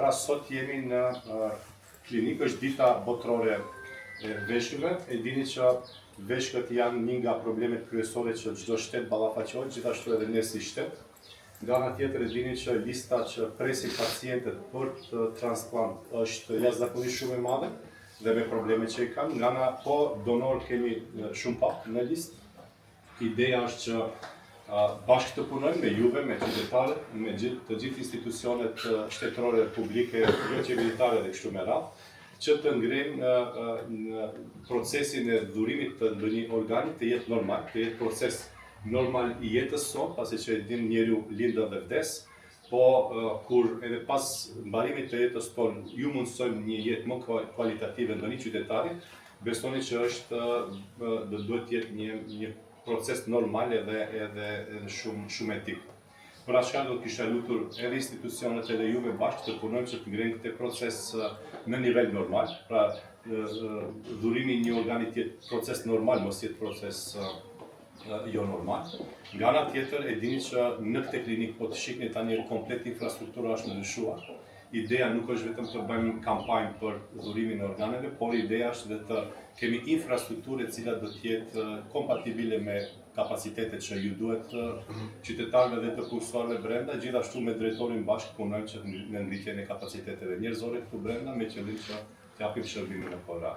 pra sot jemi në klinikë, është dita botërore e veshkëve. E dini që veshkët janë një nga problemet kryesore që çdo shtet ballafaqohet, gjithashtu edhe ne si shtet. Nga ana tjetër e dini që lista që presin pacientët për transplant është jashtëzakonisht shumë e madhe dhe me problemet që i kanë. Nga ana po donor kemi shumë pak në listë. Ideja është që bashkë të punojmë me juve, me qytetarët, me të gjithë institucionet shtetërore publike, jo qeveritare dhe kështu me radhë, që të ngrejmë në procesin e dhurimit të ndonjë organi të jetë normal, të jetë proces normal i jetës sot, pasi që e din njeriu lindë dhe vdes, po kur edhe pas mbarimit të jetës tonë ju mundsojmë një jetë më kualitative ndonjë qytetari, besoni që duhet të jetë një proces normal edhe shumë etik. Për ashtu do të kisha lutur edhe institucionet edhe juve bashkë të punojmë që të ngrejmë këtë proces në nivel normal, pra dhurimi një organi të jetë proces normal, mos jetë proces jo normal. Nga ana tjetër e dini që në këtë klinikë po të shihni tani komplet infrastruktura është ndryshuar. Ideja nuk është vetëm të bëjmë kampanjë për dhurimin e organeve, por ideja është dhe të kemi infrastrukturë e cila do të jetë kompatibile me kapacitetet që ju duhet qytetarëve dhe të kursuarve brenda, gjithashtu me drejtorin bashkë punojmë që në ngritjen e kapaciteteve njerëzore këtu brenda me qëllim që të japim shërbimin në kohë.